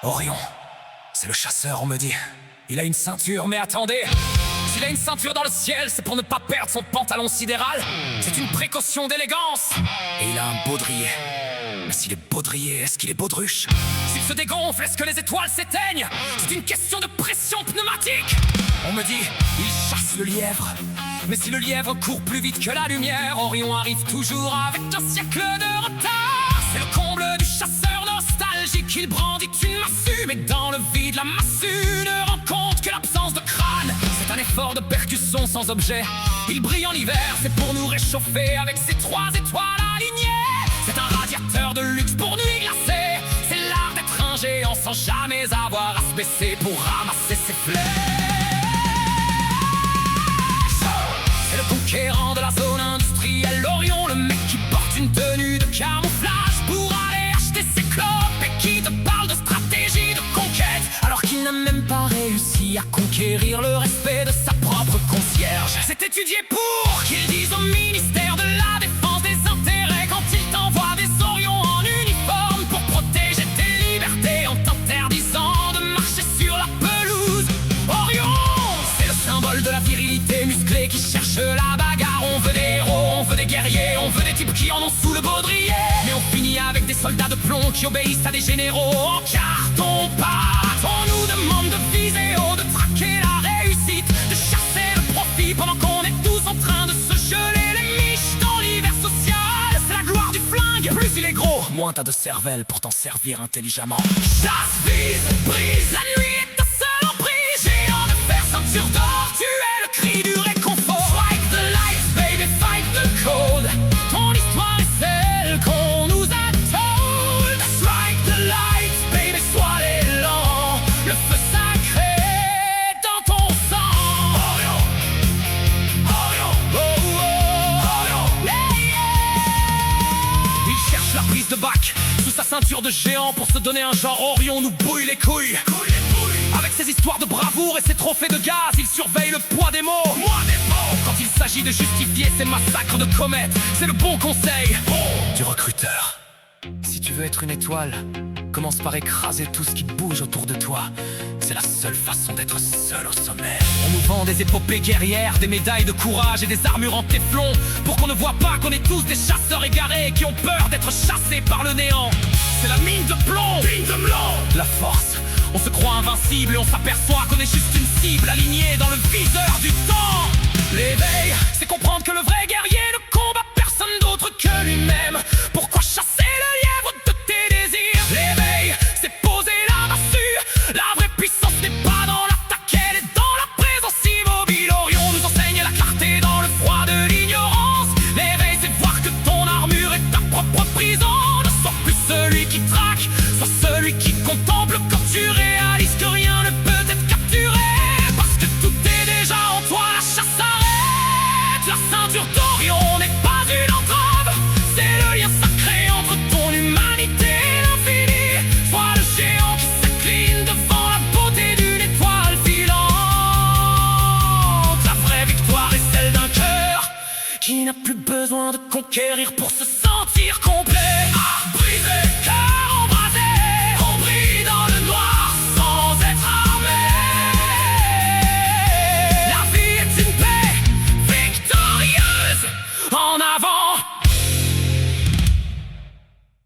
Orion, c'est le chasseur, on me dit. Il a une ceinture, mais attendez! S'il a une ceinture dans le ciel, c'est pour ne pas perdre son pantalon sidéral. C'est une précaution d'élégance. Et il a un baudrier. Mais s'il est baudrier, est-ce qu'il est baudruche? S'il se dégonfle, est-ce que les étoiles s'éteignent? C'est une question de pression pneumatique. On me dit, il chasse le lièvre. Mais si le lièvre court plus vite que la lumière, Orion arrive toujours avec un siècle de retard. C'est le comble du chasseur nostalgique. Il brandit une massue, mais dans le vide, la massue ne rend compte que l'absence de crâne. C'est un effort de percussion sans objet. Il brille en hiver, c'est pour nous réchauffer avec ses 3 étoiles alignées. C'est un radiateur de luxe pour nuit glacée. C'est l'art d'être un géant sans jamais avoir à se baisser pour ramasser ses flèches. C'est le conquérant de la zone industrielle, Orion, le mec qui porte une tenue de camouflage pour aller acheter ses clopes et qui te parle de stratégie de conquête, alors qu'il n'a même pas réussi à conquérir le respect de sa propre concierge. C'est étudié pour qu'il dise au ministère de la Défense des intérêts quand il t'envoie des Orions en uniforme pour protéger tes libertés en t'interdisant de marcher sur la pelouse. Orion, c'est le symbole de la virilité musclée qui cherche la bagarre. On veut des héros, on veut des guerriers, on veut des types qui en ont sous le baudrier. Mais on finit avec des soldats de plomb qui obéissent à des généraux en carton-pâte. On nous demande de viser haut, de traquer la réussite, de chasser le profit pendant qu'on est tous en train de se geler les miches dans l'hiver social. C'est la gloire du flingue. Plus il est gros, moins t'as de cervelle pour t'en servir intelligemment. Chasse, vise, brise, la nuit est ta seule emprise. Géant de fer, ceinture d'or, tu es le cri du réconfort. Strike the lights, baby, fight the cold. Ton histoire est celle qu'on nous a told. Strike the lights, baby, sois l'élan. Le feu sacré dans ton sang. Orion, Orion, oh, oh, Orion, yeah, yeah. Il cherche la prise de bac sous sa ceinture de géant pour se donner un genre. Orion nous bouille les couilles. Avec ses histoires de bravoure et ses trophées de gaz, il surveille le poids des mots. Quand il s'agit de justifier ses massacres de comètes, c'est le bon conseil du recruteur. Si tu veux être une étoile, commence par écraser tout ce qui bouge autour de toi. C'est la seule façon d'être seul au sommet. On nous vend des épopées guerrières, des médailles de courage et des armures en téflon, pour qu'on ne voit pas qu'on est tous des chasseurs égarés qui ont peur d'être chassés par le néant. C'est la mine de plomb, la force. On se croit invincible et on s'aperçoit qu'on est juste une cible alignée dans le viseur du temps. L'éveil, c'est comprendre que le vrai guerrier ne combat personne d'autre que lui-même. Pourquoi chasser le lièvre de tes désirs? L'éveil, c'est poser la massue. La vraie puissance n'est pas dans l'attaque, elle est dans la présence immobile. Orion nous enseigne la clarté dans le froid de l'ignorance. L'éveil, c'est voir que ton armure est ta propre prison. Ne sois plus celui qui traque, sois celui qui contemple quand tu réalises que rien ne peut être capturé. Parce que tout est déjà en toi, la chasse s'arrête. La ceinture d'Orion n'est pas une entrave, c'est le lien sacré entre ton humanité et l'infini. Sois le géant qui s'incline devant la beauté d'une étoile filante. La vraie victoire est celle d'un cœur qui n'a plus besoin de conquérir pour se sentir